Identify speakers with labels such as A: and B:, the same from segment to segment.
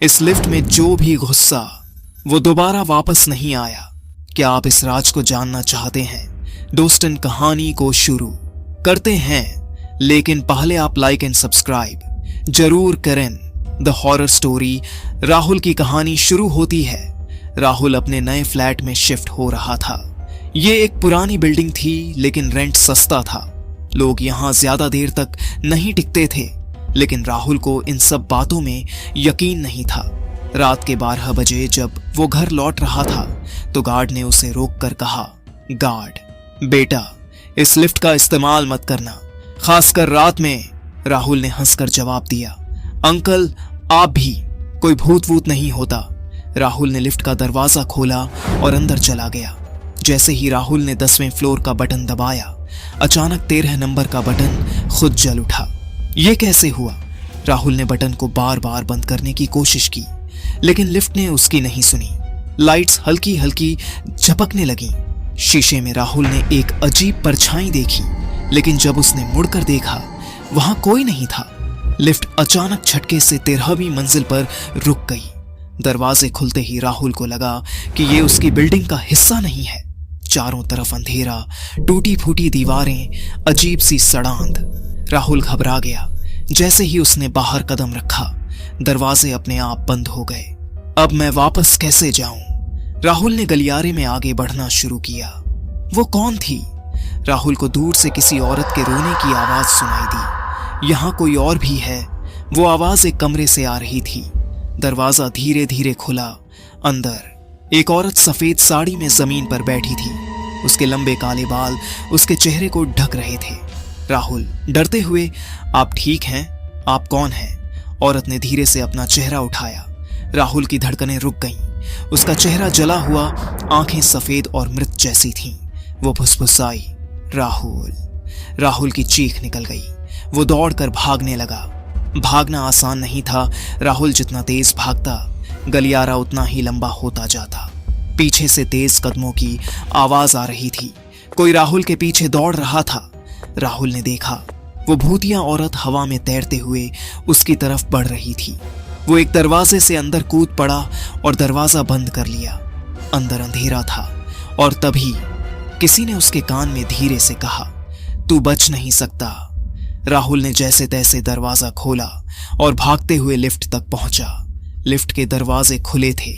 A: इस लिफ्ट में जो भी गुस्सा वो दोबारा वापस नहीं आया। क्या आप इस राज को जानना चाहते हैं? दोस्तन कहानी को शुरू करते हैं, लेकिन पहले आप लाइक एंड सब्सक्राइब जरूर करें। द हॉरर स्टोरी राहुल की कहानी शुरू होती है। राहुल अपने नए फ्लैट में शिफ्ट हो रहा था। ये एक पुरानी बिल्डिंग थी, लेकिन रेंट सस्ता था। लोग यहां ज्यादा देर तक नहीं टिकते थे, लेकिन राहुल को इन सब बातों में यकीन नहीं था। रात के 12 बजे जब वो घर लौट रहा था तो गार्ड ने उसे रोककर कहा, गार्ड बेटा, इस लिफ्ट का इस्तेमाल मत करना, खासकर रात में। राहुल ने हंसकर जवाब दिया, अंकल आप भी, कोई भूत वूत नहीं होता। राहुल ने लिफ्ट का दरवाजा खोला और अंदर चला गया। जैसे ही राहुल ने 10वें फ्लोर का बटन दबाया, अचानक 13 नंबर का बटन खुद जल उठा। यह कैसे हुआ? राहुल ने बटन को बार बार बंद करने की कोशिश की, लेकिन लिफ्ट ने उसकी नहीं सुनी। लाइट्स हल्की हल्की झपकने लगी। शीशे में राहुल ने एक अजीब परछाई देखी, लेकिन जब उसने मुड़कर देखा, वहां कोई नहीं था। लिफ्ट अचानक झटके से 13वीं मंजिल पर रुक गई। दरवाजे खुलते ही राहुल को लगा कि ये उसकी बिल्डिंग का हिस्सा नहीं है। चारों तरफ अंधेरा, टूटी फूटी दीवारें, अजीब सी सड़ांध। राहुल घबरा गया। जैसे ही उसने बाहर कदम रखा, दरवाजे अपने आप बंद हो गए। अब मैं वापस कैसे जाऊं? राहुल ने गलियारे में आगे बढ़ना शुरू किया। वो कौन थी? राहुल को दूर से किसी औरत के रोने की आवाज सुनाई दी। यहां कोई और भी है। वो आवाज एक कमरे से आ रही थी। दरवाजा धीरे धीरे खुला। अंदर एक औरत सफेद साड़ी में जमीन पर बैठी थी। उसके लंबे काले बाल उसके चेहरे को ढक रहे थे। राहुल डरते हुए, आप ठीक हैं? आप कौन हैं? औरत ने धीरे से अपना चेहरा उठाया। राहुल की धड़कनें रुक गईं। उसका चेहरा जला हुआ, आंखें सफेद और मृत जैसी थीं। वो फुसफुसाई, राहुल। राहुल की चीख निकल गई। वो दौड़कर भागने लगा। भागना आसान नहीं था। राहुल जितना तेज भागता, गलियारा उतना ही लंबा होता जाता। पीछे से तेज कदमों की आवाज आ रही थी। कोई राहुल के पीछे दौड़ रहा था। राहुल ने देखा, वो भूतिया औरत हवा में तैरते हुए उसकी तरफ बढ़ रही थी। वो एक दरवाजे से अंदर कूद पड़ा और दरवाजा बंद कर लिया। अंदर अंधेरा था और तभी किसी ने उसके कान में धीरे से कहा, तू बच नहीं सकता। राहुल ने जैसे तैसे दरवाजा खोला और भागते हुए लिफ्ट तक पहुंचा। लिफ्ट के दरवाजे खुले थे,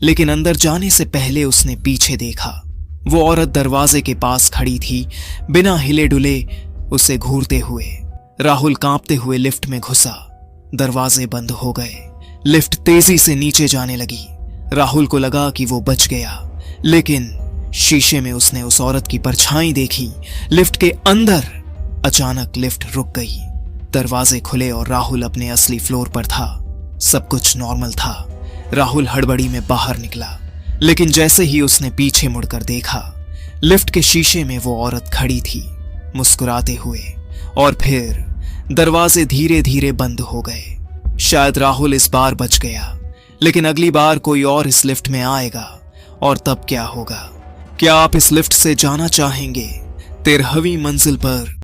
A: लेकिन अंदर जाने से पहले उसने पीछे देखा। वो औरत दरवाजे के पास खड़ी थी, बिना हिले डुले उसे घूरते हुए। राहुल कांपते हुए लिफ्ट में घुसा। दरवाजे बंद हो गए। लिफ्ट तेजी से नीचे जाने लगी। राहुल को लगा कि वो बच गया, लेकिन शीशे में उसने उस औरत की परछाई देखी। लिफ्ट के अंदर अचानक लिफ्ट रुक गई। दरवाजे खुले और राहुल अपने असली फ्लोर पर था। सब कुछ नॉर्मल था। राहुल हड़बड़ी में बाहर निकला, लेकिन जैसे ही उसने पीछे मुड़कर देखा, लिफ्ट के शीशे में वो औरत खड़ी थी, मुस्कुराते हुए। और फिर दरवाजे धीरे धीरे बंद हो गए। शायद राहुल इस बार बच गया, लेकिन अगली बार कोई और इस लिफ्ट में आएगा, और तब क्या होगा? क्या आप इस लिफ्ट से जाना चाहेंगे 13वीं मंजिल पर?